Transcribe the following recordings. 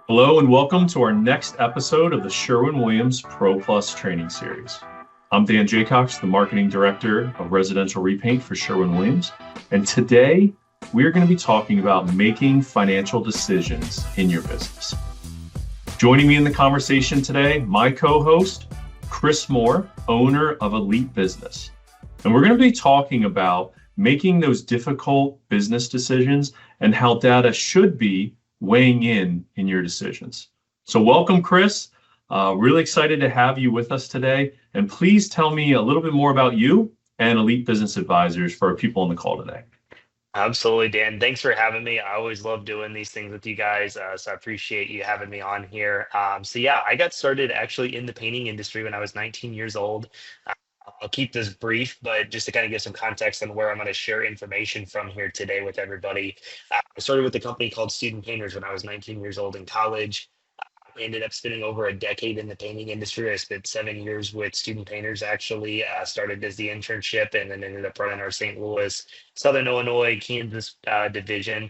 Hello and welcome to our next episode of the Sherwin-Williams Pro Plus training series. I'm Dan Jaycox, the Marketing Director of Residential Repaint for Sherwin-Williams. And today we're going to be talking about making financial decisions in your business. Joining me in the conversation today, my co-host, Chris Moore, owner of Elite Business. And we're going to be talking about making those difficult business decisions and how data should be weighing in your decisions. So welcome, Chris. Really excited to have you with us today. And please tell me a little bit more about you and Elite Business Advisors for our people on the call today. Absolutely, Dan. Thanks for having me. I always love doing these things with you guys. So I appreciate you having me on here. I got started actually in the painting industry when I was 19 years old. Uh, I'll keep this brief, but just to kind of give some context on where I'm going to share information from here today with everybody. I started with a company called Student Painters when I was 19 years old in college. Ended up spending over a decade in the painting industry. I spent 7 years with Student Painters, actually. Started as the internship and then ended up running our St. Louis, Southern Illinois, Kansas division.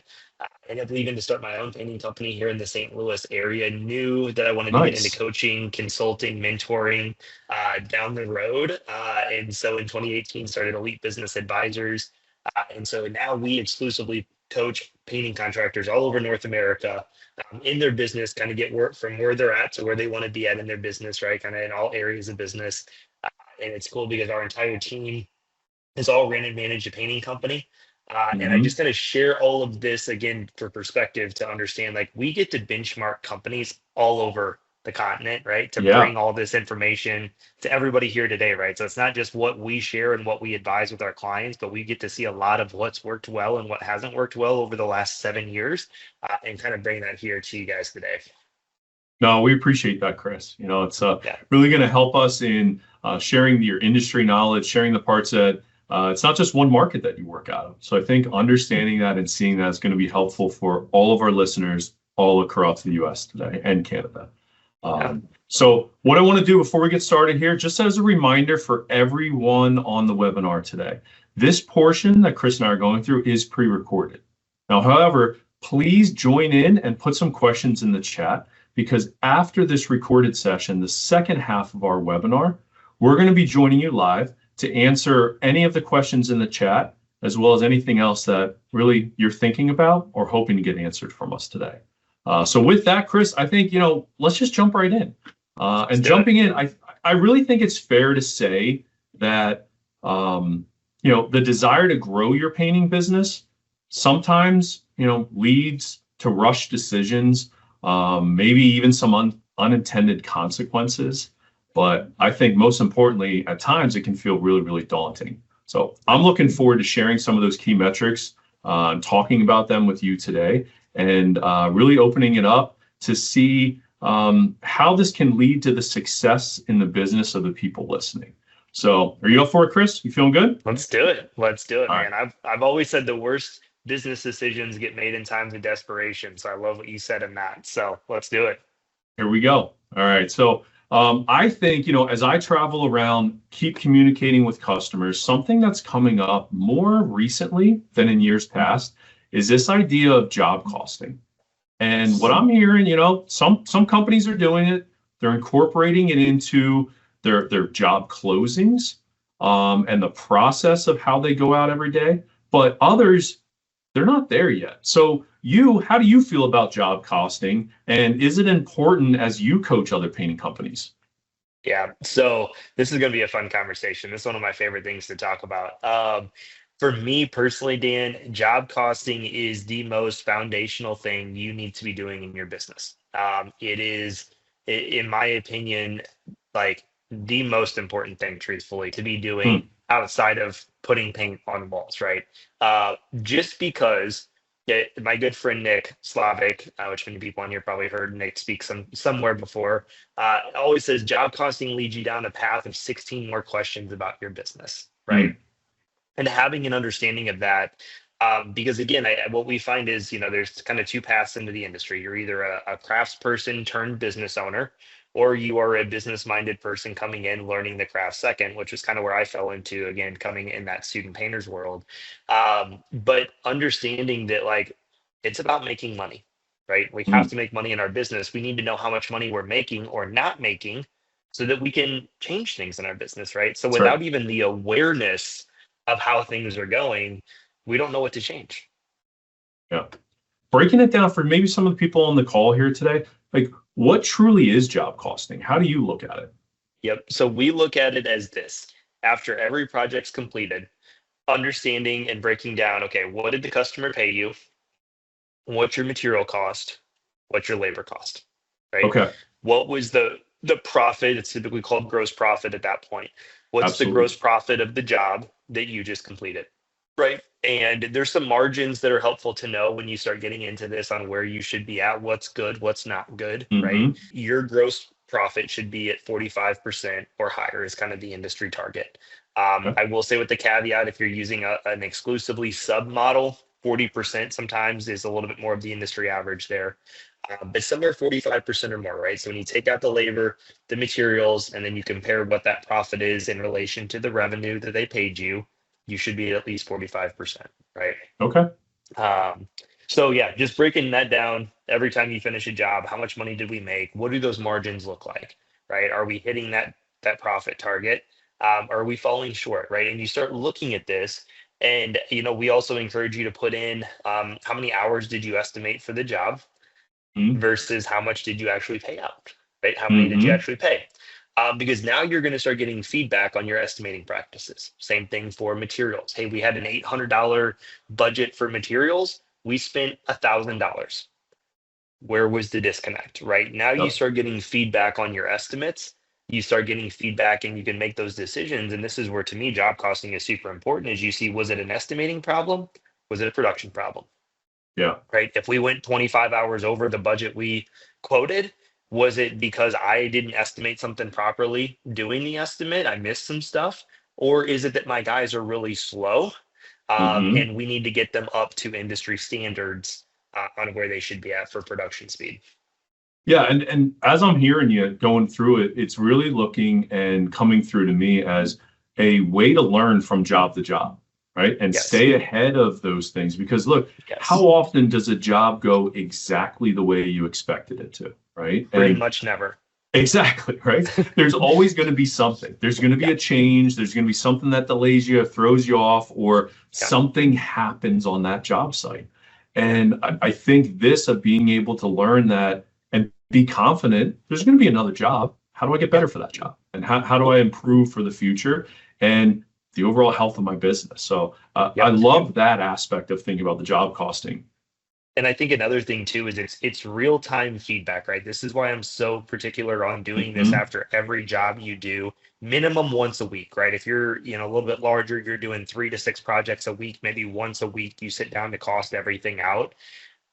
Ended up leaving to start my own painting company here in the St. Louis area. Knew that I wanted to get into Nice. coaching, consulting, mentoring down the road. And so in 2018, started Elite Business Advisors. And so now we exclusively coach painting contractors all over North America in their business, kind of get work from where they're at to where they want to be at in their business, right? Kind of in all areas of business. And it's cool because our entire team is all ran and managed a painting company. And I Mm-hmm. just kind of share all of this again for perspective to understand like we get to benchmark companies all over the continent, right? To Yeah. bring all this information to everybody here today, right? So it's not just what we share and what we advise with our clients, but we get to see a lot of what's worked well and what hasn't worked well over the last 7 years, and kind of bring that here to you guys today. No, we appreciate that, Chris. It's Yeah. really going to help us in sharing your industry knowledge, sharing the parts that it's not just one market that you work out of. So I think understanding that and seeing that is going to be helpful for all of our listeners all across the US today and Canada. Yeah. So what I want to do before we get started here, just as a reminder for everyone on the webinar today, this portion that Chris and I are going through is pre-recorded. Now, however, please join in and put some questions in the chat because after this recorded session, the second half of our webinar, we're going to be joining you live to answer any of the questions in the chat, as well as anything else that really you're thinking about or hoping to get answered from us today. So with that, Chris, I think, let's just jump right in. Let's And do it. jumping in, I really think it's fair to say that, the desire to grow your painting business sometimes, leads to rush decisions, maybe even some unintended consequences. But I think most importantly, at times it can feel really, really daunting. So I'm looking forward to sharing some of those key metrics, and talking about them with you today, and really opening it up to see how this can lead to the success in the business of the people listening. So are you up for it, Chris? You feeling good? Let's do it. Let's do it, All right. man. I've always said the worst business decisions get made in times of desperation. So I love what you said in that. So let's do it. Here we go. All right. So I think, as I travel around, keep communicating with customers, something that's coming up more recently than in years past is this idea of job costing. And what I'm hearing, some companies are doing it. They're incorporating it into their job closings, and the process of how they go out every day. But others, they're not there yet. So how do you feel about job costing? And is it important as you coach other painting companies? Yeah. So this is going to be a fun conversation. This is one of my favorite things to talk about. For me personally, Dan, job costing is the most foundational thing you need to be doing in your business. It is, in my opinion, like the most important thing, truthfully, to be doing Hmm. outside of putting paint on walls, right? Just because my good friend Nick Slavic, which many people on here probably heard Nick speak somewhere before, always says job costing leads you down a path of 16 more questions about your business, right? Hmm. And having an understanding of that, because again, what we find is, there's kind of two paths into the industry. You're either a craftsperson turned business owner, or you are a business minded person coming in learning the craft second, which is kind of where I fell into, again, coming in that student painters world. But understanding that like it's about making money. right? We have Mm, to make money in our business. We need to know how much money we're making or not making so that we can change things in our business, right? So that's right. without even the awareness of how things are going, we don't know what to change. Yeah. Breaking it down for maybe some of the people on the call here today, like what truly is job costing? How do you look at it? Yep. So we look at it as this: after every project's completed, understanding and breaking down, okay, what did the customer pay you? What's your material cost? What's your labor cost? Right? Okay, What was the profit? It's typically called gross profit at that point. What's the absolutely. gross profit of the job that you just completed? Right. And there's some margins that are helpful to know when you start getting into this on where you should be at, what's good, what's not good, right? Hmm. Your gross profit should be at 45% or higher is kind of the industry target. Okay. I will say with the caveat, if you're using an exclusively sub model, 40% sometimes is a little bit more of the industry average there. But somewhere 45% or more, right? So when you take out the labor, the materials, and then you compare what that profit is in relation to the revenue that they paid you, you should be at least 45%, right? Okay. Um, so yeah, just breaking that down every time you finish a job, how much money did we make? What do those margins look like, right? Are we hitting that profit target? Are we falling short, right? And you start looking at this, and we also encourage you to put in how many hours did you estimate for the job versus how much did you actually pay out, right? How many did you Mm-hmm. actually pay? Because now you're going to start getting feedback on your estimating practices. Same thing for materials. Hey, we had an $800 budget for materials. We spent $1,000. Where was the disconnect, right? Now you Yep. start getting feedback on your estimates. You start getting feedback and you can make those decisions. And this is where, to me, job costing is super important. Is you see, was it an estimating problem? Was it a production problem? Yeah. Right? If we went 25 hours over the budget we quoted, was it because I didn't estimate something properly doing the estimate? I missed some stuff. Or is it that my guys are really slow Mm-hmm. and we need to get them up to industry standards on where they should be at for production speed? Yeah, and as I'm hearing you going through it, it's really looking and coming through to me as a way to learn from job to job, right? And Yes. stay ahead of those things because look, how Yes. often does a job go exactly the way you expected it to, right? Pretty And much never. exactly, right? There's always going to be something. There's going to be Yeah. a change. There's going to be something that delays you, throws you off, or Yeah. something happens on that job site. And I think this of being able to learn that and be confident, there's going to be another job. How do I get Yeah. better for that job? And how do I improve for the future and the overall health of my business? So I Yep. love that aspect of thinking about the job costing. And I think another thing too is it's real time feedback, right? This is why I'm so particular on doing this Hmm. after every job you do, minimum once a week, right? If you're, a little bit larger, you're doing 3 to 6 projects a week, maybe once a week, you sit down to cost everything out.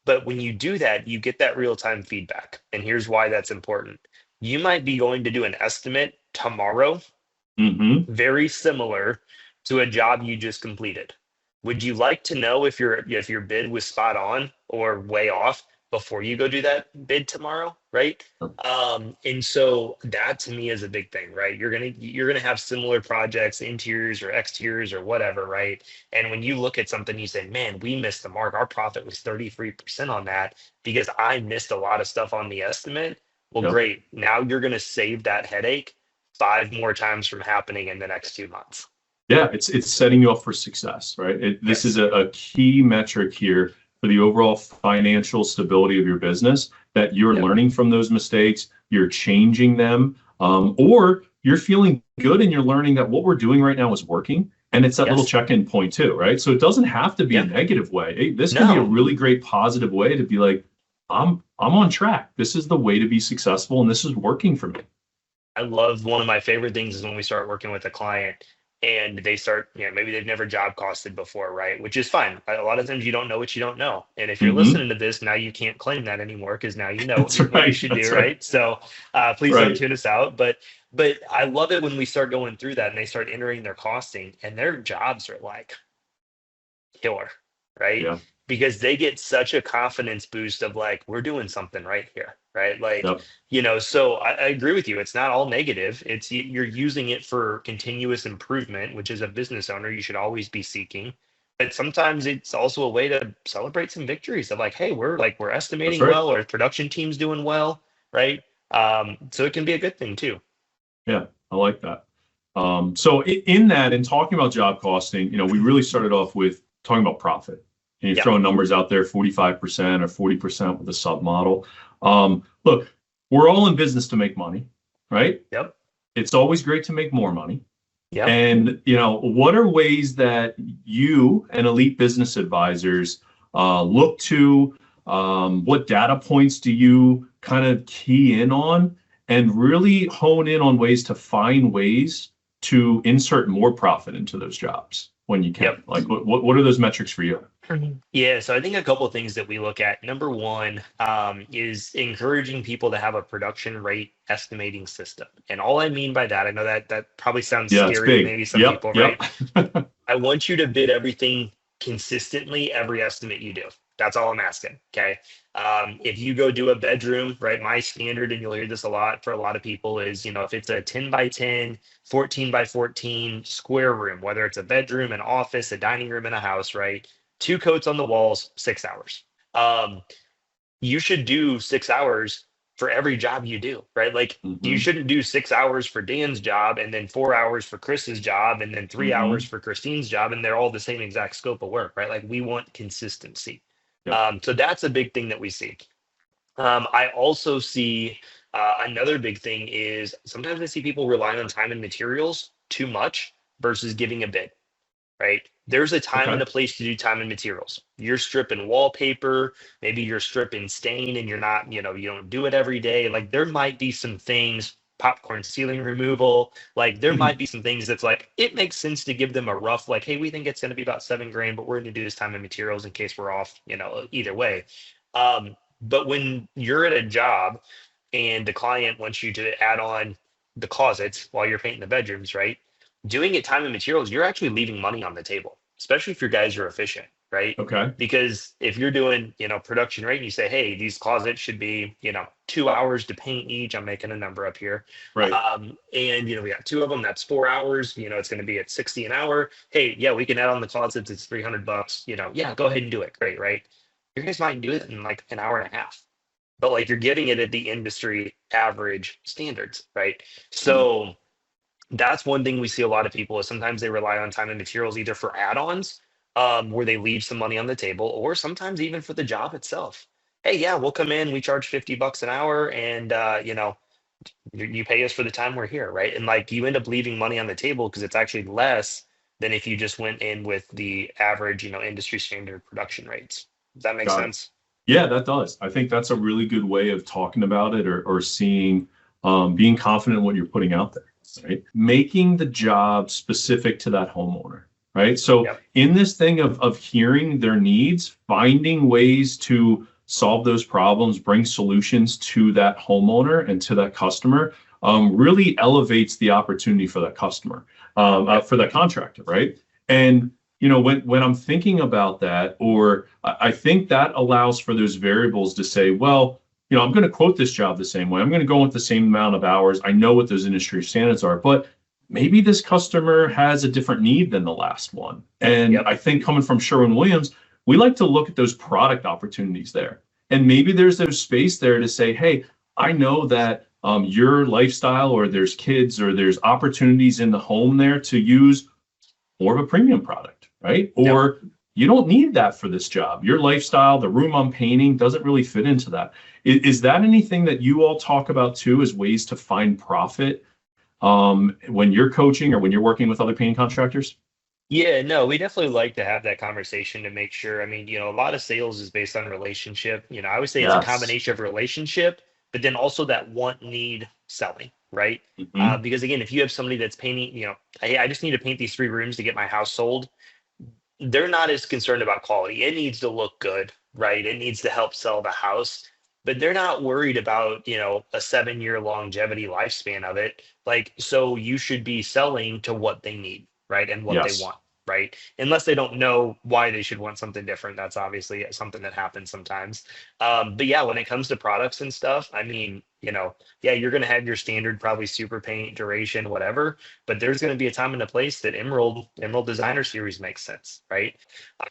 But when you do that, you get that real time feedback. And here's why that's important. You might be going to do an estimate tomorrow Hmm. very similar to a job you just completed. Would you like to know if your bid was spot on or way off before you go do that bid tomorrow, right? And so that to me is a big thing, right? You're gonna have similar projects, interiors or exteriors or whatever, right? And when you look at something, you say, "Man, we missed the mark. Our profit was 33% on that because I missed a lot of stuff on the estimate." Well, Yep. great. Now you're gonna save that headache 5 more times from happening in the next 2 months. Yeah, it's setting you up for success, right? This is Yes. a key metric here for the overall financial stability of your business that you're Yep. learning from those mistakes, you're changing them, or you're feeling good and you're learning that what we're doing right now is working. And it's that little Yes. check-in point too, right? So it doesn't have to be a Yeah. negative way. This can be a No, really great positive way to be like, I'm on track. This is the way to be successful, and this is working for me. I love one of my favorite things is when we start working with a client and they start, maybe they've never job costed before, right? Which is fine. A lot of times you don't know what you don't know. And if you're Hmm. listening to this, now you can't claim that anymore because now you know That's what you right. should That's do, right. right? So please don't Right. tune us out. But I love it when we start going through that and they start entering their costing and their jobs are like killer, right? Yeah. Because they get such a confidence boost of like, we're doing something right here, right? Like, Yep. so I agree with you. It's not all negative. You're using it for continuous improvement, which as a business owner, you should always be seeking. But sometimes it's also a way to celebrate some victories of like, hey, we're That's estimating right. well, or the production team's doing well, right? So it can be a good thing too. Yeah, I like that. So in that, in talking about job costing, we really started off with talking about profit. And you're Yep. throwing numbers out there, 45% or 40% with a sub model. Look, we're all in business to make money, right? Yep. It's always great to make more money. Yep. And, what are ways that you and elite business advisors look to? What data points do you kind of key in on and really hone in on ways to find ways to insert more profit into those jobs when you can? Yep. Like, what are those metrics for you? Yeah, so I think a couple of things that we look at. Number one, is encouraging people to have a production rate estimating system. And all I mean by that, I know that that probably sounds Yeah, it's scary to big. maybe some Yep, people, yep. right? I want you to bid everything consistently, every estimate you do. That's all I'm asking. Okay. If you go do a bedroom, right? My standard, and you'll hear this a lot for a lot of people, is if it's a 10 by 10, 14 by 14 square room, whether it's a bedroom, an office, a dining room, and a house, right? Two coats on the walls, 6 hours. Um, you should do 6 hours for every job you do, right? Like you Hmm. shouldn't do 6 hours for Dan's job and then 4 hours for Chris's job and then 3 hours Hmm. for Christine's job, and they're all the same exact scope of work, right? Like we want consistency. Yep. So that's a big thing that we see. I also see another big thing is sometimes I see people relying on time and materials too much versus giving a bid, right? There's a time and Okay. a place to do time and materials. You're stripping wallpaper, maybe you're stripping stain and you're not, you don't do it every day. Like there might be some things, popcorn ceiling removal, like there might be some things that's like, it makes sense to give them a rough, like, hey, we think it's going to be about 7 grand, but we're going to do this time and materials in case we're off, either way. But when you're at a job and the client wants you to add on the closets while you're painting the bedrooms, right? Doing it time and materials, you're actually leaving money on the table, especially if your guys are efficient, right? Okay. Because if you're doing, production rate and you say, hey, these closets should be, 2 hours to paint each. I'm making a number up here. Right. And we got two of them, that's 4 hours, it's going to be at 60 an hour. Hey, yeah, we can add on the closets, it's $300, yeah, go ahead and do it. Great, right? Your guys might do it in like an hour and a half, but like you're getting it at the industry average standards, right? Mhm. So that's one thing we see a lot of people is sometimes they rely on time and materials either for add-ons, where they leave some money on the table, or sometimes even for the job itself. Hey, yeah, we'll come in, we charge $50 an hour, and you pay us for the time we're here, right? And like you end up leaving money on the table because it's actually less than if you just went in with the average, industry standard production rates. Does that make Got it. sense? Yeah, that does. I think that's a really good way of talking about it or seeing, being confident in what you're putting out there, right? Making the job specific to that homeowner, right? So Yep. in this thing of hearing their needs, finding ways to solve those problems, bring solutions to that homeowner and to that customer, really elevates the opportunity for that customer, Yep. for that contractor, right? And when I'm thinking about that, or I think that allows for those variables to say, well, I'm going to quote this job the same way. I'm going to go with the same amount of hours. I know what those industry standards are, but maybe this customer has a different need than the last one. And Yep. I think coming from Sherwin-Williams, we like to look at those product opportunities there. And maybe there's space there to say, hey, I know that your lifestyle, or there's kids, or there's opportunities in the home there to use more of a premium product, right? Yep. Or you don't need that for this job. Your lifestyle, the room I'm painting doesn't really fit into that. Is that anything that you all talk about too, as ways to find profit when you're coaching or when you're working with other painting contractors? Yeah, no, we definitely like to have that conversation to make sure. I mean, a lot of sales is based on relationship. I would say it's a Yes. combination of relationship, but then also that want need selling, right? Hmm. Because again, if you have somebody that's painting, hey, I just need to paint these 3 rooms to get my house sold, they're not as concerned about quality. It needs to look good, right? It needs to help sell the house, but they're not worried about, a 7 year longevity lifespan of it. Like, so you should be selling to what they need, right? And what they Yes. want. right? Unless they don't know why they should want something different. That's obviously something that happens sometimes. But yeah, when it comes to products and stuff, I mean, yeah, you're going to have your standard, probably super paint, duration, whatever, but there's going to be a time and a place that Emerald Designer Series makes sense, right?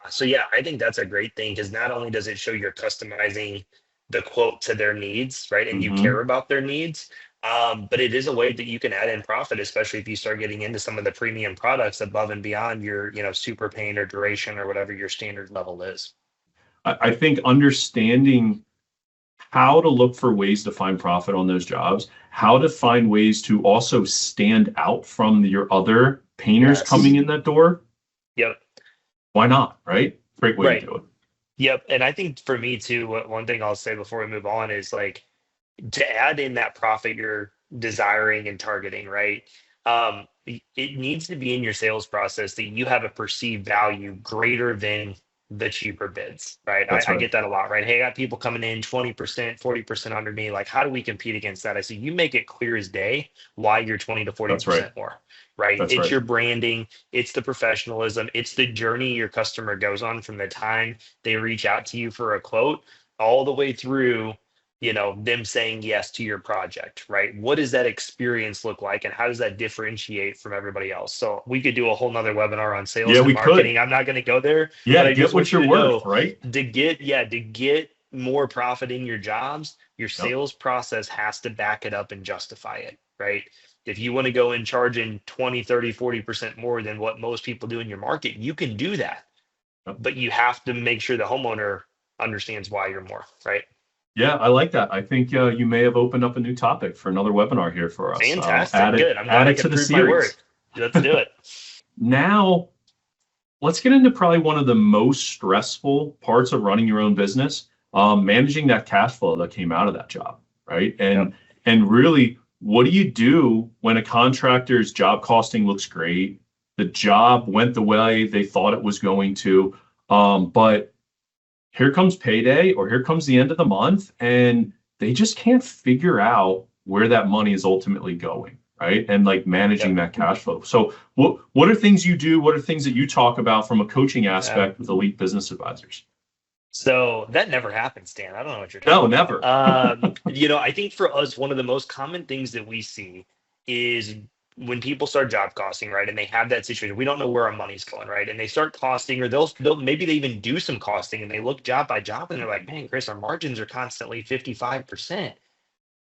So yeah, I think that's a great thing because not only does it show you're customizing the quote to their needs, right? And you Mm-hmm. care about their needs. But it is a way that you can add in profit, especially if you start getting into some of the premium products above and beyond your, super paint or duration or whatever your standard level is. I think understanding how to look for ways to find profit on those jobs, how to find ways to also stand out from your other painters coming Yes. in that door. Yep. Why not? Right? Great way to Right. do it. Yep. And I think for me too, one thing I'll say before we move on is like to add in that profit you're desiring and targeting, right? It needs to be in your sales process that you have a perceived value greater than the cheaper bids, right? I, That's I right. get that a lot, right? Hey, I got people coming in 20%, 40% under me. Like, how do we compete against that? I say, you make it clear as day why you're 20 to That's right. 40% more, right? That's It's right. your branding, it's the professionalism, it's the journey your customer goes on from the time they reach out to you for a quote all the way through them saying yes to your project, right? What does that experience look like and how does that differentiate from everybody else? So we could do a whole nother webinar on Yeah, sales and we could. marketing. I'm not going to go there, but Yeah, I just get what want you you're to worth, know right? to get more profit in your jobs, your Yep. sales process has to back it up and justify it, right? If you want to go in charging 20, 30, 40% more than what most people do in your market, you can do that, Yep. but you have to make sure the homeowner understands why you're more, right? Yeah, I like that. I think you may have opened up a new topic for another webinar here for us. I'll Fantastic. Good. I'm add glad I it to could the prove my series. worth. Let's do it. Now, let's get into probably one of the most stressful parts of running your own business, managing that cash flow that came out of that job, right? Yep. And really, what do you do when a contractor's job costing looks great? The job went the way they thought it was going to, but here comes payday or here comes the end of the month, and they just can't figure out where that money is ultimately going, right? And like managing Yep. that cash flow. So what are things you do? What are things that you talk about from a coaching Yeah. aspect with elite business advisors? So that never happens, Dan. I don't know what you're No, talking about. never. I think for us, one of the most common things that we see is when people start job costing, right? And they have that situation, we don't know where our money's going, right? And they start costing, or they'll maybe they even do some costing and they look job by job and they're like, man, Chris, our margins are constantly 55%.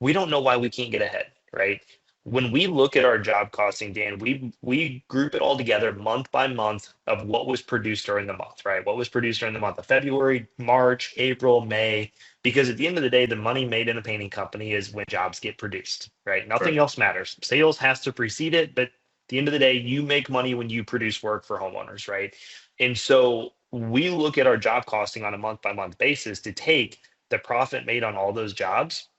We don't know why we can't get ahead, right? When we look at our job costing, Dan, we group it all together month by month of what was produced during the month, right? What was produced during the month of February, March, April, May, because at the end of the day, the money made in a painting company is when jobs get produced, right? Nothing Right. else matters. Sales has to precede it, but at the end of the day, you make money when you produce work for homeowners, right? And so we look at our job costing on a month by month basis to take the profit made on all those jobs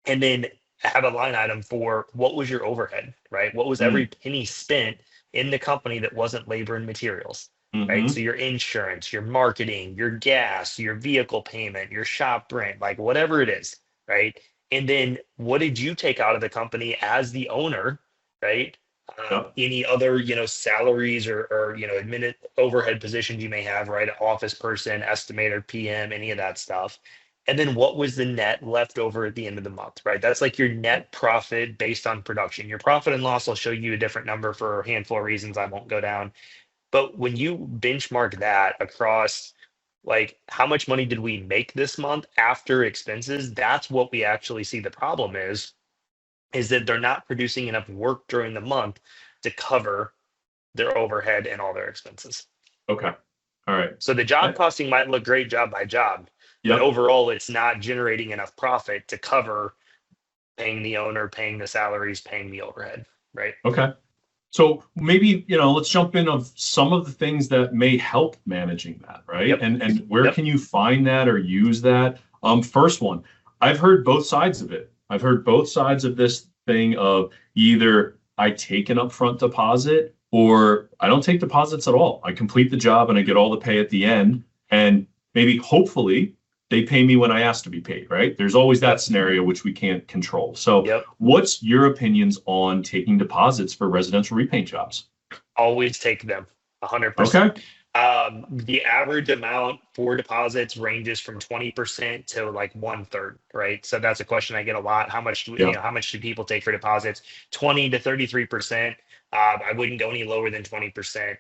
and then have a line item for what was your overhead, right? What was every Mm. penny spent in the company that wasn't labor and materials, right? Mm-hmm. So your insurance, your marketing, your gas, your vehicle payment, your shop rent, like whatever it is, right? And then what did you take out of the company as the owner, right? Yep. Any other, salaries or overhead positions you may have, right? Office person, estimator, PM, any of that stuff. And then what was the net left over at the end of the month, right? That's like your net profit based on production. Your profit and loss will show you a different number for a handful of reasons I won't go down. But when you benchmark that across like how much money did we make this month after expenses, that's what we actually see the problem is that they're not producing enough work during the month to cover their overhead and all their expenses. Okay. All right. So the job Uh, costing might look great job by job, but Yep. overall it's not generating enough profit to cover paying the owner, paying the salaries, paying the overhead, right? Okay. So maybe, let's jump in of some of the things that may help managing that, right? Yep. And where Yep. can you find that or use that? First one, I've heard both sides of it. I've heard both sides of this thing of either I take an upfront deposit or I don't take deposits at all. I complete the job and I get all the pay at the end. And maybe hopefully they pay me when I ask to be paid, right? There's always that Yep. scenario which we can't control. So Yep. what's your opinions on taking deposits for residential repaint jobs? Always take them. 100%. Okay. The average amount for deposits ranges from 20% to like one third, right? So that's a question I get a lot. How much do Yeah. how much do people take for deposits? 20 to 33%. I wouldn't go any lower than 20%.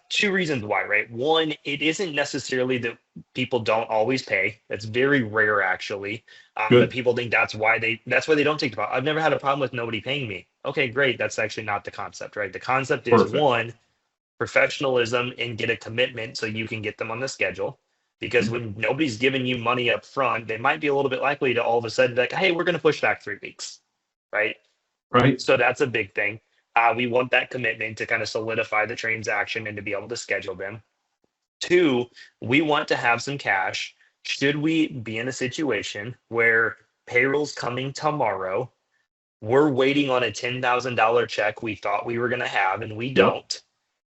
Two reasons why, right? One, it isn't necessarily that people don't always pay. That's very rare, actually. But Good. people think that's why they don't take deposit. I've never had a problem with nobody paying me. Okay, great. That's actually not the concept, right? The concept is Perfect. one, professionalism and get a commitment so you can get them on the schedule. Because when nobody's giving you money up front, they might be a little bit likely to all of a sudden be like, hey, we're going to push back 3 weeks, right? Right. So that's a big thing. We want that commitment to kind of solidify the transaction and to be able to schedule them. Two, we want to have some cash. Should we be in a situation where payroll's coming tomorrow, we're waiting on a $10,000 check we thought we were going to have, and we Yep. don't,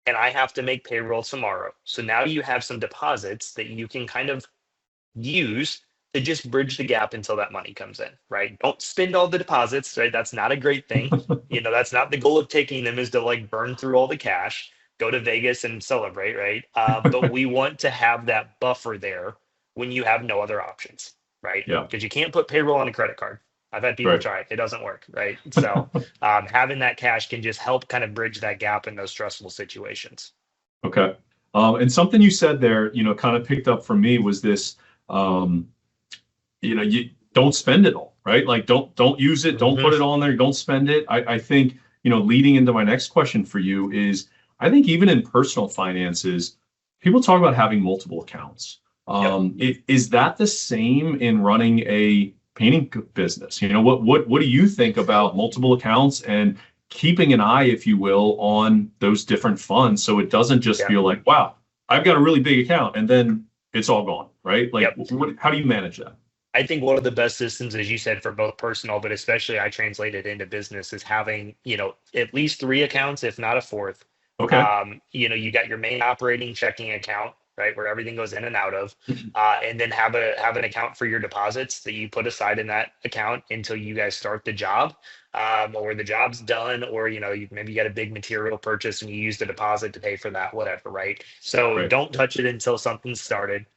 and I have to make payroll tomorrow. So now you have some deposits that you can kind of use to just bridge the gap until that money comes in, right? Don't spend all the deposits, right? That's not a great thing. That's not the goal of taking them, is to like burn through all the cash, go to Vegas and celebrate, right? But we want to have that buffer there when you have no other options, right? Yeah. Because you can't put payroll on a credit card. I've had people Right. try it. It doesn't work, right? So having that cash can just help kind of bridge that gap in those stressful situations. Okay. And something you said there, kind of picked up for me was this, you don't spend it all, right? Like don't use it, don't put it on there, don't spend it. I think, leading into my next question for you is, I think even in personal finances, people talk about having multiple accounts. Is that the same in running a painting business? What do you think about multiple accounts and keeping an eye, if you will, on those different funds, so it doesn't just feel like, wow, I've got a really big account and then it's all gone, right? Like, how do you manage that? I think one of the best systems, as you said, for both personal, but especially I translated into business, is having, at least 3 accounts, if not a fourth. Okay. You got your main operating checking account, right, where everything goes in and out of, and then have an account for your deposits that you put aside in that account until you guys start the job, or the job's done, or maybe you got a big material purchase and you use the deposit to pay for that, whatever, right? So Right. don't touch it until something's started.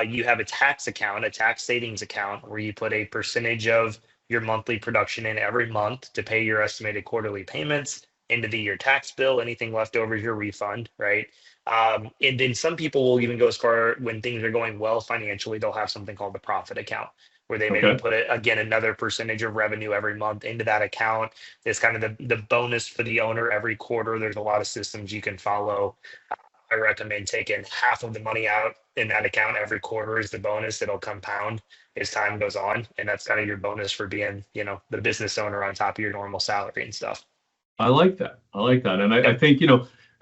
You have a tax account, a tax savings account, where you put a percentage of your monthly production in every month to pay your estimated quarterly payments, into the year tax bill. Anything left over is your refund, right? And then some people will even go as far, when things are going well financially, they'll have something called the profit account, where they maybe put it, again, another percentage of revenue every month into that account. It's kind of the bonus for the owner every quarter. There's a lot of systems you can follow. I recommend taking half of the money out in that account every quarter as the bonus. It'll compound as time goes on. And that's kind of your bonus for being, the business owner on top of your normal salary and stuff. I like that. And I think,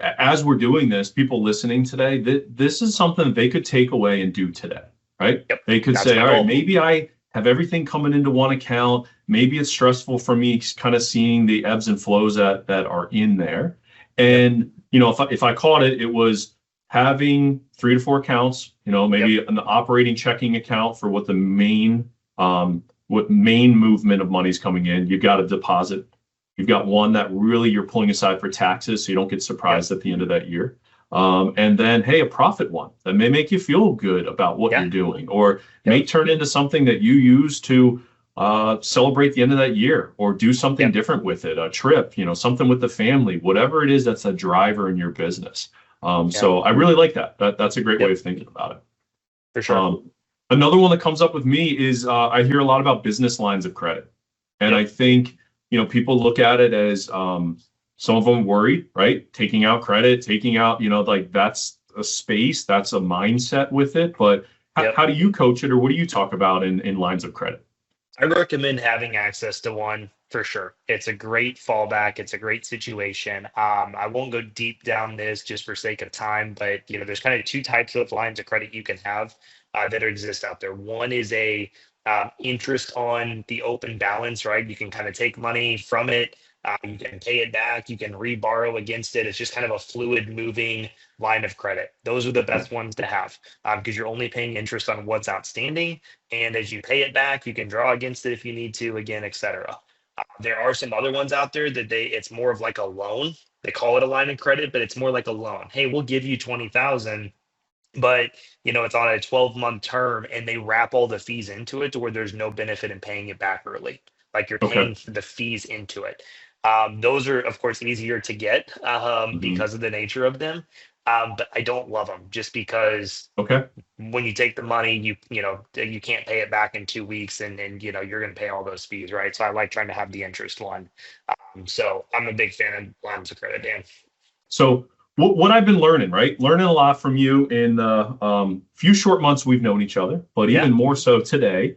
as we're doing this, people listening today, this is something that they could take away and do today, right? Yep. They could say, all right, maybe I have everything coming into one account. Maybe it's stressful for me kind of seeing the ebbs and flows that are in there. And, if I caught it, it was having 3 to 4 accounts, maybe an operating checking account for what main movement of money is coming in. You've got a deposit. You've got one that really you're pulling aside for taxes, so you don't get surprised at the end of that year. And then, hey, a profit one that may make you feel good about what you're doing, or may turn into something that you use to celebrate the end of that year, or do something different with it, a trip, something with the family, whatever it is that's a driver in your business. So I really like that. That's a great way of thinking about it. For sure. Another one that comes up with me is I hear a lot about business lines of credit. And I think, people look at it as some of them worried, right? Taking out credit, taking out, like that's a space, that's a mindset with it. But how do you coach it, or what do you talk about in lines of credit? I recommend having access to one for sure. It's a great fallback. It's a great situation. I won't go deep down this just for sake of time, but there's kind of 2 types of lines of credit you can have that exist out there. One is a interest on the open balance, right? You can kind of take money from it. You can pay it back. You can reborrow against it. It's just kind of a fluid moving line of credit. Those are the best ones to have, because you're only paying interest on what's outstanding. And as you pay it back, you can draw against it if you need to, again, et cetera. There are some other ones out there that it's more of like a loan. They call it a line of credit, but it's more like a loan. Hey, we'll give you 20,000, but it's on a 12-month term, and they wrap all the fees into it to where there's no benefit in paying it back early. Like you're Okay. paying for the fees into it. Those are of course easier to get Hmm. because of the nature of them. But I don't love them just because Okay. when you take the money, you can't pay it back in 2 weeks, and you're going to pay all those fees, right? So I like trying to have the interest one. So I'm a big fan of lines of credit, Dan. So what I've been learning, right? Learning a lot from you in the few short months we've known each other, but Yeah. even more so today.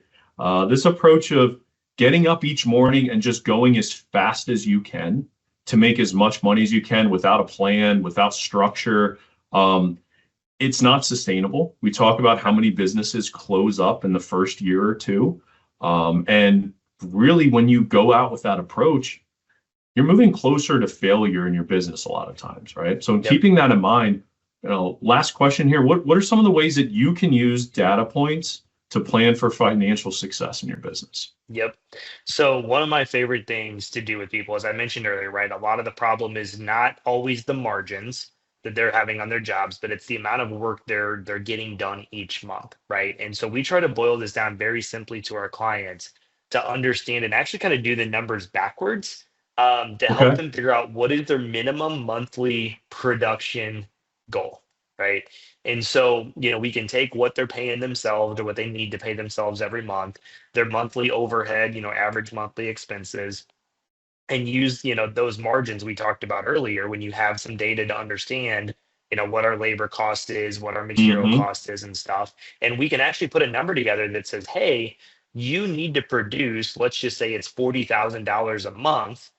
This approach of getting up each morning and just going as fast as you can to make as much money as you can without a plan, without structure. It's not sustainable. We talk about how many businesses close up in the first year or two. And really, when you go out with that approach, you're moving closer to failure in your business a lot of times, right? So in Yep. keeping that in mind, last question here, what are some of the ways that you can use data points to plan for financial success in your business? Yep. So one of my favorite things to do with people, as I mentioned earlier, right? A lot of the problem is not always the margins that they're having on their jobs, but it's the amount of work they're getting done each month, right? And so we try to boil this down very simply to our clients to understand and actually kind of do the numbers backwards, to help Okay. them figure out what is their minimum monthly production goal, right? And so, we can take what they're paying themselves or what they need to pay themselves every month, their monthly overhead, average monthly expenses, and use, those margins we talked about earlier when you have some data to understand, what our labor cost is, what our material Hmm. cost is and stuff. And we can actually put a number together that says, hey, you need to produce, let's just say it's $40,000 a month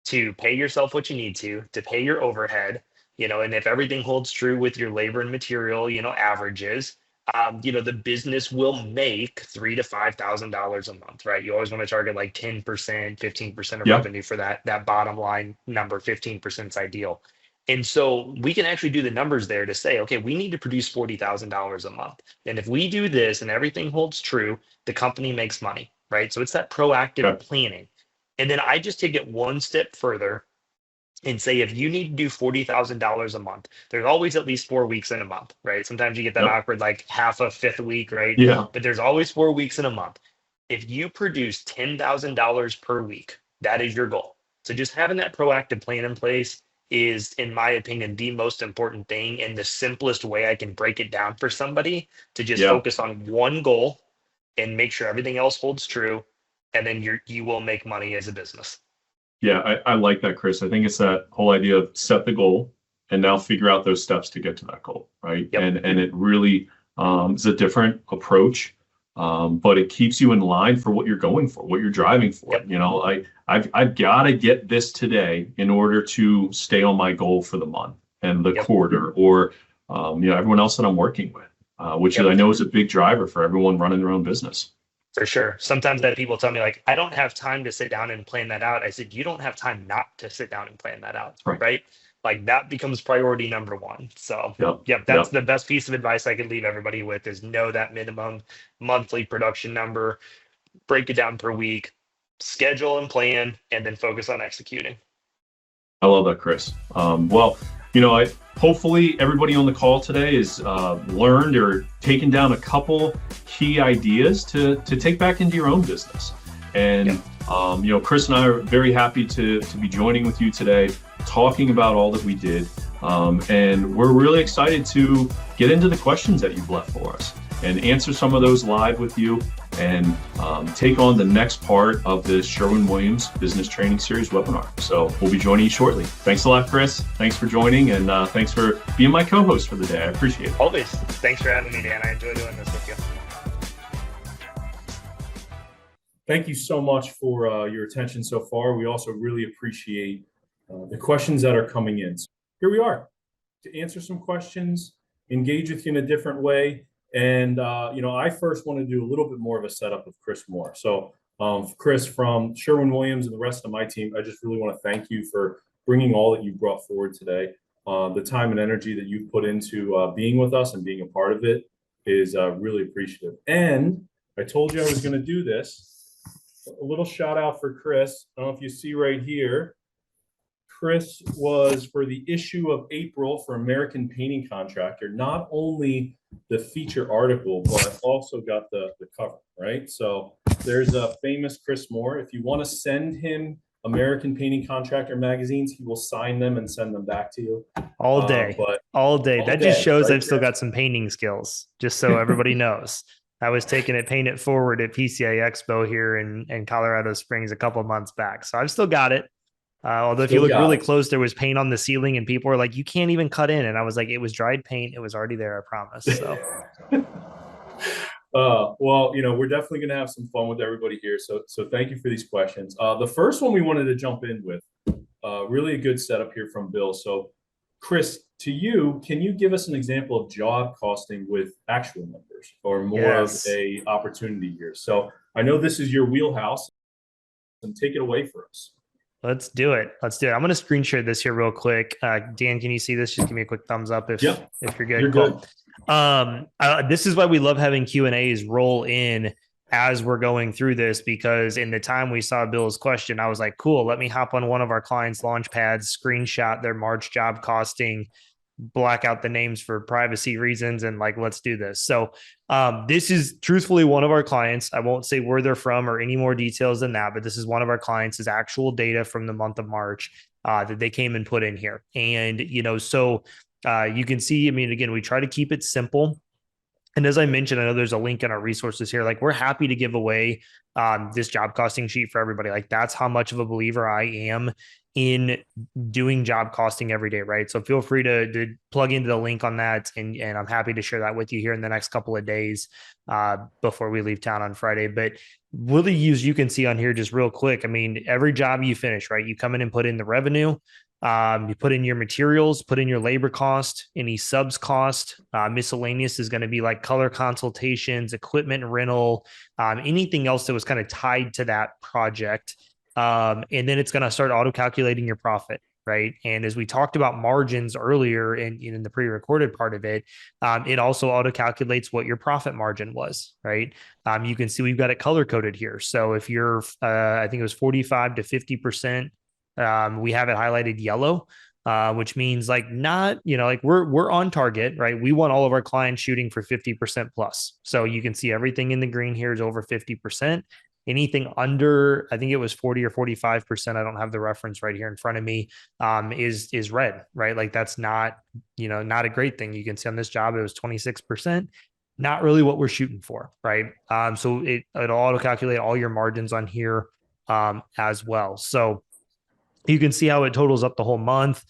to pay yourself what you need to pay your overhead, and if everything holds true with your labor and material, averages, the business will make $3,000 to $5,000 a month, right? You always want to target like 10%, 15% of Yeah. revenue for that bottom line number. 15% is ideal. And so we can actually do the numbers there to say, okay, we need to produce $40,000 a month. And if we do this and everything holds true, the company makes money, right? So it's that proactive Okay. planning. And then I just take it one step further and say, if you need to do $40,000 a month, there's always at least 4 weeks in a month, right? Sometimes you get that Yep. awkward, like half a fifth week, right? Yeah. But there's always 4 weeks in a month. If you produce $10,000 per week, that is your goal. So just having that proactive plan in place is, in my opinion, the most important thing and the simplest way I can break it down for somebody to just Yeah. focus on one goal and make sure everything else holds true. And then you will make money as a business. Yeah. I like that, Chris. I think it's that whole idea of set the goal and now figure out those steps to get to that goal, right? Yep. And it really is a different approach, but it keeps you in line for what you're going for, what you're driving for. Yep. I've got to get this today in order to stay on my goal for the month and the Yep. quarter, or everyone else that I'm working with, which is, Yep. I know is a big driver for everyone running their own business. For sure. Sometimes that people tell me like, I don't have time to sit down and plan that out. I said, you don't have time not to sit down and plan that out, Right. right? Like that becomes priority number one. So, Yep. yep, that's Yep. the best piece of advice I could leave everybody with is know that minimum monthly production number, break it down per week, schedule and plan, and then focus on executing. I love that, Chris. Well, hopefully everybody on the call today has learned or taken down a couple key ideas to take back into your own business. And Yep. Chris and I are very happy to be joining with you today, talking about all that we did. And we're really excited to get into the questions that you've left for us and answer some of those live with you, and take on the next part of this Sherwin-Williams Business Training Series webinar. So we'll be joining you shortly. Thanks a lot, Chris. Thanks for joining, and thanks for being my co-host for the day. I appreciate it. Always. Thanks for having me, Dan. I enjoy doing this with you. Thank you so much for your attention so far. We also really appreciate the questions that are coming in. So here we are to answer some questions, engage with you in a different way. And, I first want to do a little bit more of a setup with Chris Moore. So, Chris, from Sherwin-Williams and the rest of my team, I just really want to thank you for bringing all that you brought forward today. The time and energy that you've put into being with us and being a part of it is really appreciative. And I told you I was going to do this. a little shout out for Chris. I don't know if you see right here. Chris was for the issue of April for American Painting Contractor, not only the feature article, but also got the cover, right? So there's a famous Chris Moore. If you want to send him American Painting Contractor magazines, he will sign them and send them back to you. All day, But all day. all That day, just shows right I've still there. got some painting skills, just so everybody knows. I was taking it, Paint It Forward at PCA Expo here in Colorado Springs a couple of months back. So I've still got it. Although if you Still look got really it. close, there was paint on the ceiling and people were like, you can't even cut in. And I was like, it was dried paint. It was already there, I promise. So Well, we're definitely going to have some fun with everybody here. So thank you for these questions. The first one we wanted to jump in with, really a good setup here from Bill. So, Chris, to you, can you give us an example of job costing with actual numbers or more of yes. a opportunity here? So I know this is your wheelhouse, and take it away for us. Let's do it. Let's do it. I'm going to screen share this here real quick. Dan, can you see this? Just give me a quick thumbs up if Yep, if you're good. you're Cool. good. This is why we love having Q&As roll in as we're going through this, because in the time we saw Bill's question, I was like, cool, let me hop on one of our clients' launch pads, screenshot their March job costing, black out the names for privacy reasons, and like, let's do this. So this is truthfully one of our clients. I won't say where they're from or any more details than that, but this is one of our clients' is actual data from the month of March that they came and put in here. And, so you can see, I mean, again, we try to keep it simple. And as I mentioned, I know there's a link in our resources here. Like, we're happy to give away this job costing sheet for everybody. Like, that's how much of a believer I am in doing job costing every day, right? So feel free to plug into the link on that, and I'm happy to share that with you here in the next couple of days before we leave town on Friday. But really, you can see on here just real quick. I mean, every job you finish, right? You come in and put in the revenue. You put in your materials, put in your labor cost, any subs cost. Miscellaneous is going to be like color consultations, equipment rental, anything else that was kind of tied to that project. And then it's going to start auto calculating your profit, right? And as we talked about margins earlier in the pre-recorded part of it, it also auto calculates what your profit margin was, right? You can see we've got it color coded here. So if you're, I think it was 45 to 50%. We have it highlighted yellow, which means like not, like we're on target, right? We want all of our clients shooting for 50% plus. So you can see everything in the green here is over 50%. Anything under, I think it was 40 or 45%. I don't have the reference right here in front of me. Is red, right? Like that's not, not a great thing. You can see on this job, it was 26%. Not really what we're shooting for, right? So it'll auto calculate all your margins on here as well. So you can see how it totals up the whole month.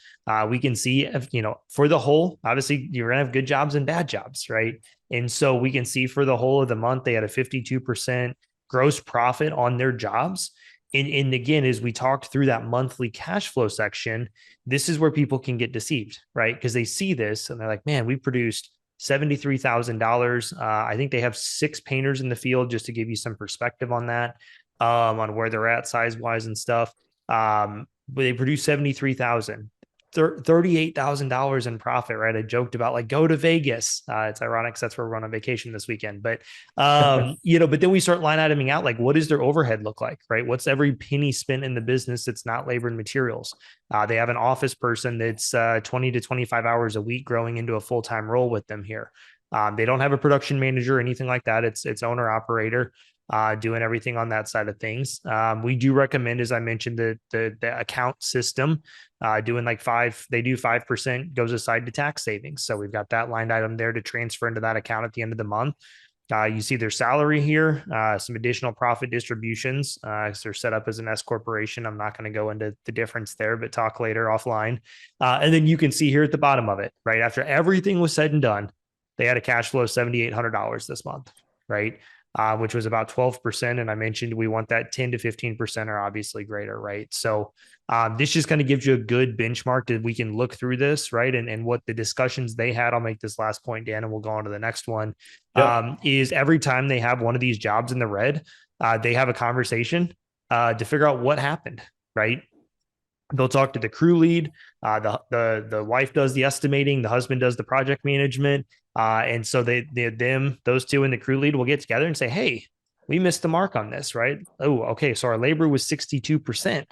We can see, if, for the whole, obviously you're going to have good jobs and bad jobs, right? And so we can see for the whole of the month, they had a 52% gross profit on their jobs. And again, as we talked through that monthly cash flow section, this is where people can get deceived, right? Because they see this and they're like, man, we produced $73,000. I think they have 6 painters in the field, just to give you some perspective on that, on where they're at size wise and stuff. But they produced 73,000, $38,000 in profit, right? I joked about like, go to Vegas. It's ironic because that's where we're on vacation this weekend. But, but then we start line iteming out, like, what does their overhead look like, right? What's every penny spent in the business that's not labor and materials? They have an office person that's 20 to 25 hours a week growing into a full-time role with them here. They don't have a production manager or anything like that. It's owner operator. Doing everything on that side of things. We do recommend, as I mentioned, the account system, doing like they do 5% goes aside to tax savings. So we've got that line item there to transfer into that account at the end of the month. You see their salary here, some additional profit distributions. So they're set up as an S corporation. I'm not going to go into the difference there, but talk later offline. And then you can see here at the bottom of it, right after everything was said and done, they had a cash flow of $7,800 this month, right? Which was about 12%. And I mentioned we want that 10 to 15% are obviously greater, right? So this just kind of gives you a good benchmark that we can look through this, right? And what the discussions they had, I'll make this last point, Dan, and we'll go on to the next one, is every time they have one of these jobs in the red, they have a conversation to figure out what happened, right? They'll talk to the crew lead. The wife does the estimating. The husband does the project management. And so those two and the crew lead will get together and say, hey, we missed the mark on this, right? Oh, okay. So our labor was 62%.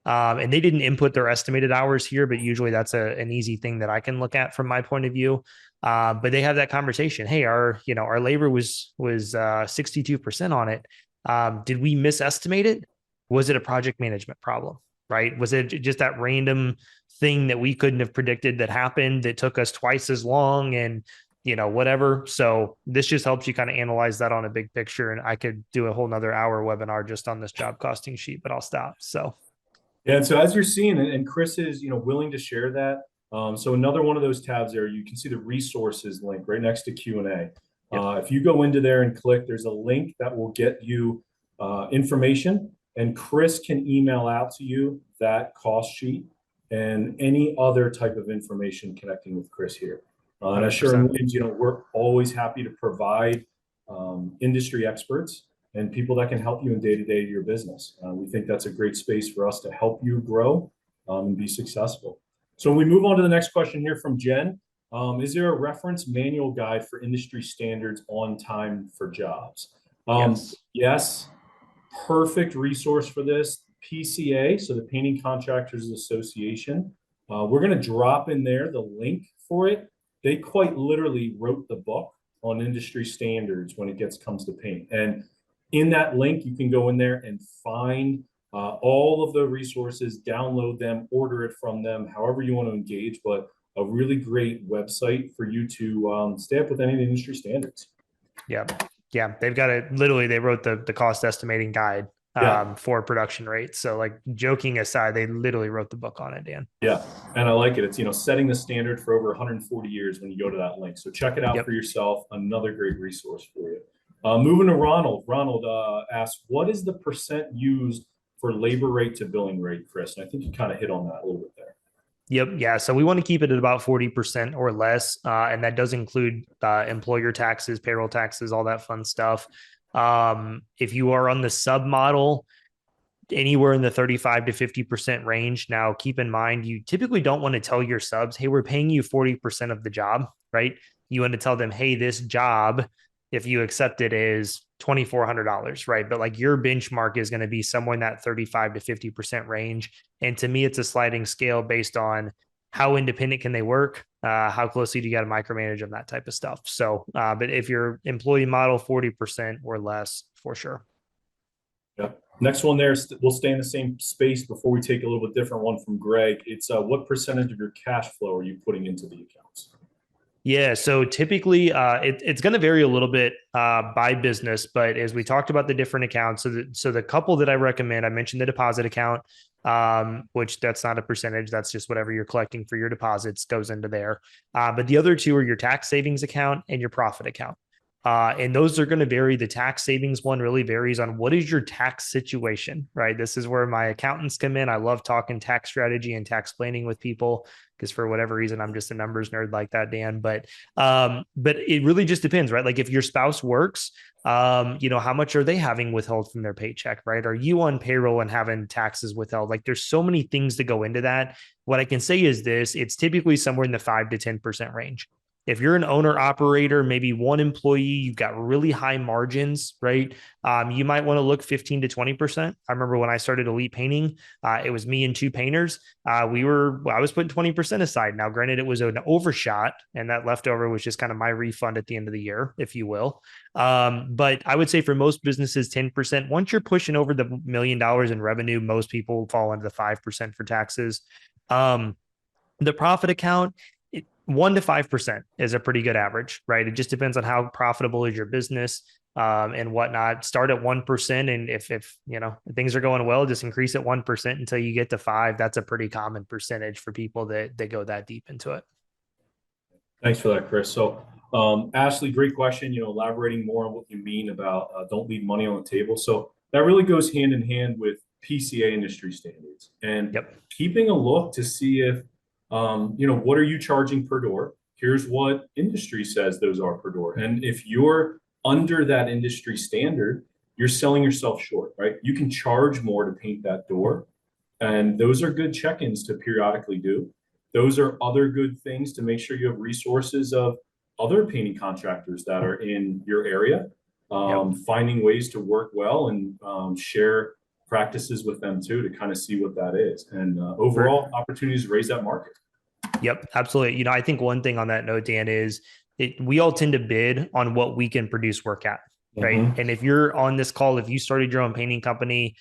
And they didn't input their estimated hours here, but usually that's an easy thing that I can look at from my point of view. But they have that conversation. Hey, our labor was 62% on it. Did we misestimate it? Was it a project management problem? Right? Was it just that random thing that we couldn't have predicted that happened that took us twice as long and whatever. So this just helps you kind of analyze that on a big picture. And I could do a whole nother hour webinar just on this job costing sheet, but I'll stop. So Yeah, and so as you're seeing, and Chris is, willing to share that. So another one of those tabs there, you can see the resources link right next to Q&A. If you go into there and click, there's a link that will get you information, and Chris can email out to you that cost sheet and any other type of information connecting with Chris here. And at Sherwin-Williams, we're always happy to provide industry experts and people that can help you in day-to-day of your business. We think that's a great space for us to help you grow and be successful. So when we move on to the next question here from Jen, is there a reference manual guide for industry standards on time for jobs? Yes. Perfect resource for this. PCA, so the Painting Contractors Association. We're going to drop in there the link for it. They quite literally wrote the book on industry standards when it comes to paint. And in that link, you can go in there and find all of the resources, download them, order it from them, however you want to engage, but a really great website for you to stay up with any of the industry standards. Yeah. Yeah. They've got it. Literally, they wrote the cost estimating guide for production rates. So like joking aside, they literally wrote the book on it, Dan. Yeah. And I like it. It's, setting the standard for over 140 years when you go to that link. So check it out for yourself. Another great resource for you. Moving to Ronald. Ronald asks, what is the percent used for labor rate to billing rate, Chris? And I think you kind of hit on that a little bit there. Yep. Yeah. So we want to keep it at about 40% or less. And that does include employer taxes, payroll taxes, all that fun stuff. If you are on the sub model, anywhere in the 35 to 50% range. Now, keep in mind, you typically don't want to tell your subs, hey, we're paying you 40% of the job, right? You want to tell them, hey, this job, if you accept it, is $2,400, right? But like your benchmark is going to be somewhere in that 35 to 50% range. And to me, it's a sliding scale based on how independent can they work, how closely do you got to micromanage them, that type of stuff. So, but if your employee model 40% or less, for sure. Yeah. Next one there, we'll stay in the same space before we take a little bit different one from Greg. It's what percentage of your cash flow are you putting into the accounts? Yeah, so typically it's going to vary a little bit by business, but as we talked about the different accounts, so the couple that I recommend, I mentioned the deposit account, which that's not a percentage, that's just whatever you're collecting for your deposits goes into there. But the other two are your tax savings account and your profit account. And those are going to vary. The tax savings one really varies on what is your tax situation, right? This is where my accountants come in. I love talking tax strategy and tax planning with people because for whatever reason, I'm just a numbers nerd like that, Dan. But it really just depends, right? Like if your spouse works, how much are they having withheld from their paycheck, right? Are you on payroll and having taxes withheld? Like there's so many things to go into that. What I can say is this, it's typically somewhere in the 5 to 10% range. If you're an owner operator, maybe one employee, you've got really high margins, right? You might want to look 15 to 20%. I remember when I started Elite Painting, it was me and two painters. I was putting 20% aside. Now, granted, it was an overshot, and that leftover was just kind of my refund at the end of the year, if you will. But I would say for most businesses, 10%. Once you're pushing over the $1 million in revenue, most people fall into the 5% for taxes. The profit account, 1 to 5% is a pretty good average, right? It just depends on how profitable is your business and whatnot. Start at 1%. And if things are going well, just increase at 1% until you get to 5%. That's a pretty common percentage for people that go that deep into it. Thanks for that, Chris. So Ashley, great question, elaborating more on what you mean about don't leave money on the table. So that really goes hand in hand with PCA industry standards and keeping a look to see if what are you charging per door? Here's what industry says those are per door. And if you're under that industry standard, you're selling yourself short, right? You can charge more to paint that door. And those are good check-ins to periodically do. Those are other good things to make sure you have resources of other painting contractors that are in your area. finding ways to work well and share practices with them too, to kind of see what that is. And overall opportunities to raise that market. Yep, absolutely. I think one thing on that note, Dan, is we all tend to bid on what we can produce work at, right? Mm-hmm. And if you're on this call, if you started your own painting company,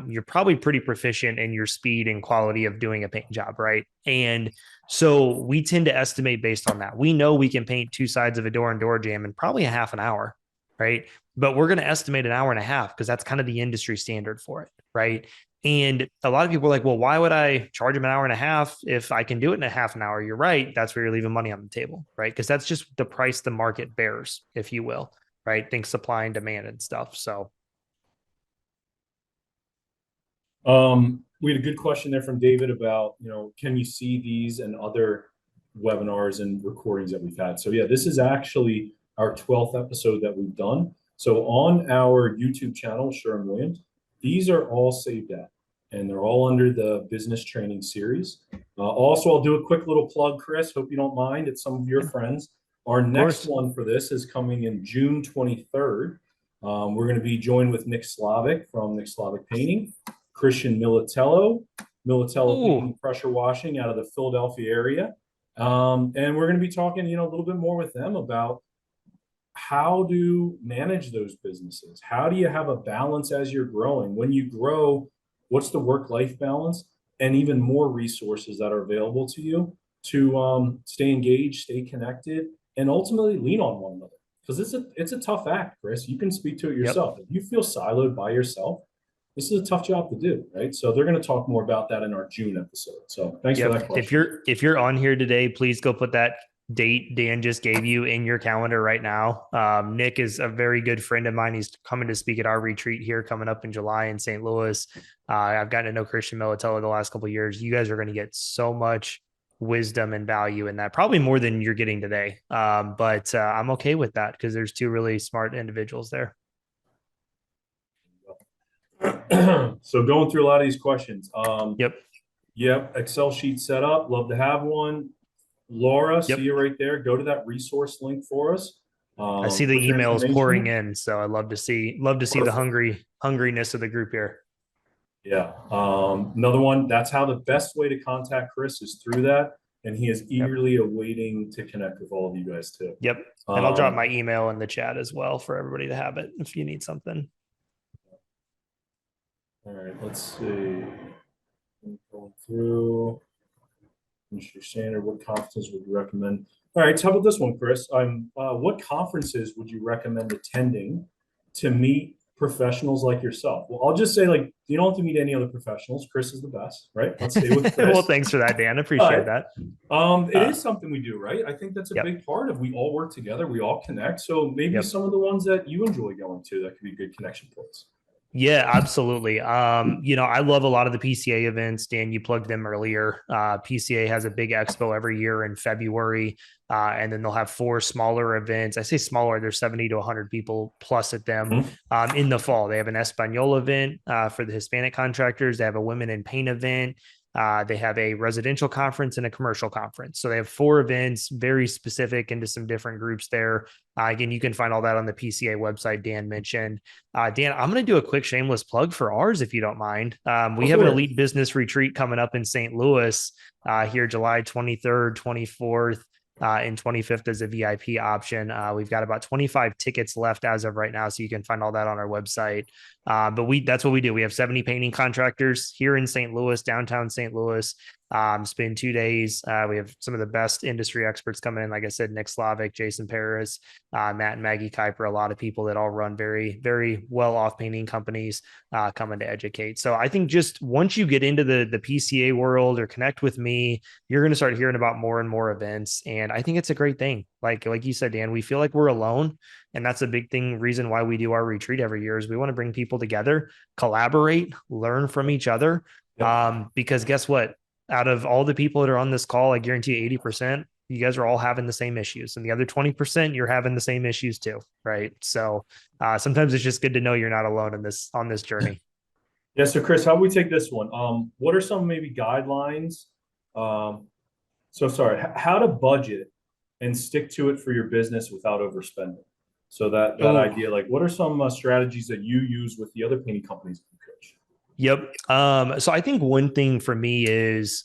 you're probably pretty proficient in your speed and quality of doing a paint job, right? And so we tend to estimate based on that. We know we can paint two sides of a door and door jamb in probably a half an hour, right? But we're going to estimate an hour and a half because that's kind of the industry standard for it, right? And a lot of people are like, well, why would I charge them an hour and a half if I can do it in a half an hour? You're right. That's where you're leaving money on the table, right? Because that's just the price the market bears, if you will, right? Think supply and demand and stuff. So. We had a good question there from David about, can you see these and other webinars and recordings that we've had? So yeah, this is actually our 12th episode that we've done. So on our YouTube channel, Sherwin-Williams, these are all saved at, and they're all under the business training series. Also, I'll do a quick little plug, Chris. Hope you don't mind. It's some of your friends. Our next one for this is coming in June 23rd. We're going to be joined with Nick Slavic from Nick Slavic Painting, Christian Militello Painting Pressure Washing out of the Philadelphia area. And we're going to be talking, a little bit more with them about how to manage those businesses. How do you have a balance as you're growing? When you grow, what's the work-life balance? And even more resources that are available to you to stay engaged, stay connected, and ultimately lean on one another. Because it's a tough act, Chris. You can speak to it yourself. Yep. If you feel siloed by yourself, this is a tough job to do, right? So they're going to talk more about that in our June episode. So thanks for that question. If you're on here today, please go put that date Dan just gave you in your calendar right now. Nick is a very good friend of mine. He's coming to speak at our retreat here coming up in July in St. Louis. I've gotten to know Christian Militello the last couple of years. You guys are going to get so much wisdom and value in that, probably more than you're getting today. But I'm okay with that because there's two really smart individuals there. So going through a lot of these questions. Yep. Excel sheet set up. Love to have one. Laura, see you right there. Go to that resource link for us. I see the emails pouring in, so I'd love to see the hungriness of the group here. Yeah. Another one. That's how the best way to contact Chris is through that, and he is eagerly awaiting to connect with all of you guys too. Yep. And I'll drop my email in the chat as well for everybody to have it if you need something. All right. Let's see. Going through. Mr. Standard, what conferences would you recommend? All right, how about this one, Chris? What conferences would you recommend attending to meet professionals like yourself? Well, I'll just say, you don't have to meet any other professionals. Chris is the best, right? Let's stay with Chris. Well, thanks for that, Dan. I appreciate that. It is something we do, right? I think that's a big part of we all work together. We all connect. So maybe some of the ones that you enjoy going to that could be good connection points. Yeah, absolutely. I love a lot of the PCA events. Dan, you plugged them earlier. PCA has a big expo every year in February, and then they'll have 4 smaller events. I say smaller, there's 70 to 100 people plus at them in the fall. They have an Espanol event for the Hispanic contractors. They have a Women in Paint event. They have a residential conference and a commercial conference. So they have 4 events, very specific into some different groups there. Again, you can find all that on the PCA website Dan mentioned. Dan, I'm going to do a quick shameless plug for ours, if you don't mind. We have an elite business retreat coming up in St. Louis here, July 23rd, 24th. And 25th as a VIP option. We've got about 25 tickets left as of right now, so you can find all that on our website. But that's what we do. We have 70 painting contractors here in St. Louis, downtown St. Louis. Spend 2 days. We have some of the best industry experts coming in. Like I said, Nick Slavic, Jason Paris, Matt and Maggie Kuiper, a lot of people that all run very, very well-off painting companies coming to educate. So I think just once you get into the PCA world or connect with me, you're going to start hearing about more and more events. And I think it's a great thing. Like you said, Dan, we feel like we're alone. And that's a big reason why we do our retreat every year is we want to bring people together, collaborate, learn from each other. Because guess what? Out of all the people that are on this call, I guarantee you 80%, you guys are all having the same issues. And the other 20%, you're having the same issues too. Right. So sometimes it's just good to know you're not alone on this journey. Yeah. So Chris, how do we take this one? What are some maybe guidelines? How to budget and stick to it for your business without overspending? So that Oh, idea, like, what are some strategies that you use with the other painting companies you coach? yep. So I think one thing for me is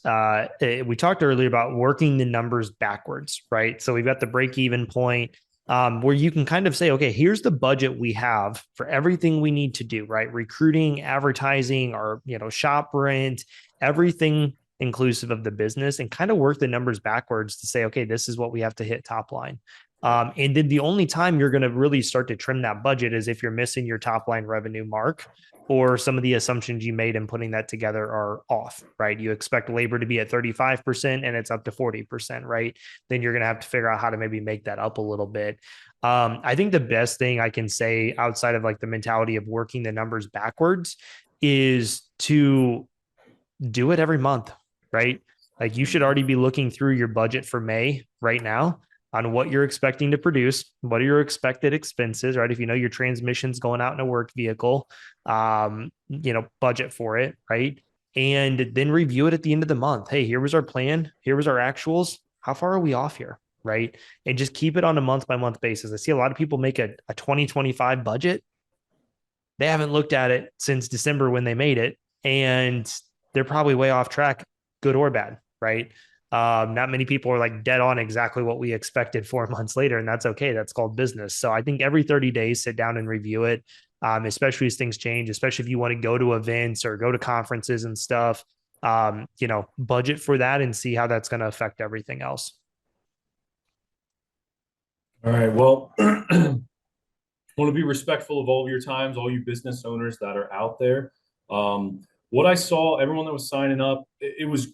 we talked earlier about working the numbers backwards, right? So we've got the break even point where you can kind of say, okay, here's the budget we have for everything we need to do, right? Recruiting, advertising, or shop rent, everything inclusive of the business, and kind of work the numbers backwards to say, okay, this is what we have to hit top line. And then the only time you're going to really start to trim that budget is if you're missing your top line revenue mark, or some of the assumptions you made in putting that together are off, right? You expect labor to be at 35% and it's up to 40%, right? Then you're going to have to figure out how to maybe make that up a little bit. I think the best thing I can say outside of like the mentality of working the numbers backwards is to do it every month, right? Like you should already be looking through your budget for May right now on what you're expecting to produce, what are your expected expenses, right? If you know your transmission's going out in a work vehicle, budget for it, right? And then review it at the end of the month. Hey, here was our plan. Here was our actuals. How far are we off here, right? And just keep it on a month by month basis. I see a lot of people make a 2025 budget. They haven't looked at it since December when they made it, and they're probably way off track, good or bad, right? Not many people are like dead on exactly what we expected 4 months later, and that's okay. That's called business. So I think every 30 days, sit down and review it, especially as things change, especially if you want to go to events or go to conferences and stuff. Budget for that and see how that's going to affect everything else. All right. Well, I want to be respectful of all of your times, all you business owners that are out there. What I saw, everyone that was signing up, it was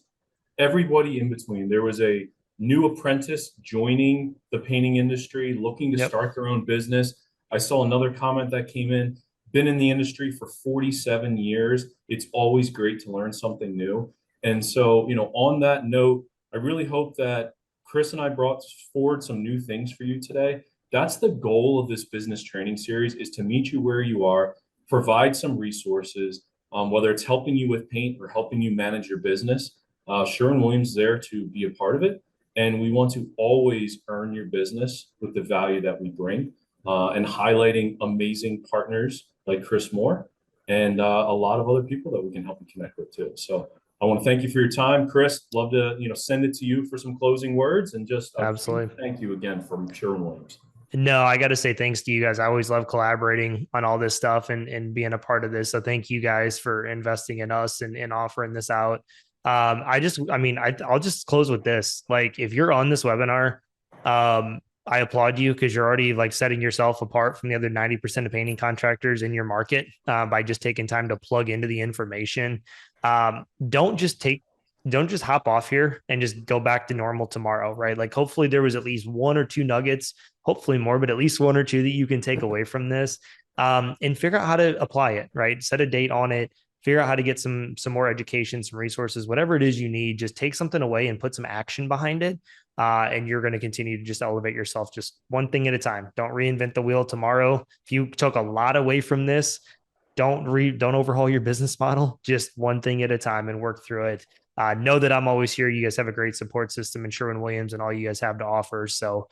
everybody in between. There was a new apprentice joining the painting industry, looking to start their own business. I saw another comment that came in, been in the industry for 47 years. It's always great to learn something new. And so, on that note, I really hope that Chris and I brought forward some new things for you today. That's the goal of this business training series, is to meet you where you are, provide some resources, whether it's helping you with paint or helping you manage your business. Sherwin-Williams is there to be a part of it. And we want to always earn your business with the value that we bring, and highlighting amazing partners like Chris Moore and a lot of other people that we can help you connect with too. So I want to thank you for your time, Chris. Love to, send it to you for some closing words, and just Absolutely. thank you again from Sherwin-Williams. No, I got to say thanks to you guys. I always love collaborating on all this stuff and being a part of this. So thank you guys for investing in us and offering this out. I'll just close with this. Like, if you're on this webinar, I applaud you because you're already like setting yourself apart from the other 90% of painting contractors in your market by just taking time to plug into the information. Don't just hop off here and just go back to normal tomorrow, right? Like, hopefully there was at least one or two nuggets, hopefully more, but at least one or two that you can take away from this, and figure out how to apply it, right? Set a date on it, figure out how to get some more education, some resources, whatever it is you need. Just take something away and put some action behind it. And you're going to continue to just elevate yourself just one thing at a time. Don't reinvent the wheel tomorrow. If you took a lot away from this, don't overhaul your business model, just one thing at a time and work through it. Know that I'm always here. You guys have a great support system in Sherwin-Williams and all you guys have to offer. So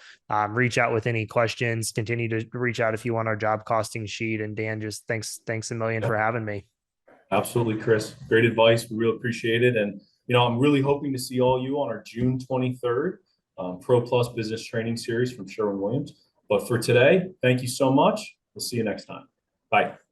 reach out with any questions, continue to reach out if you want our job costing sheet. And Dan, just thanks a million for having me. Absolutely, Chris. Great advice. We really appreciate it. And, I'm really hoping to see all you on our June 23rd Pro Plus Business Training Series from Sherwin-Williams. But for today, thank you so much. We'll see you next time. Bye.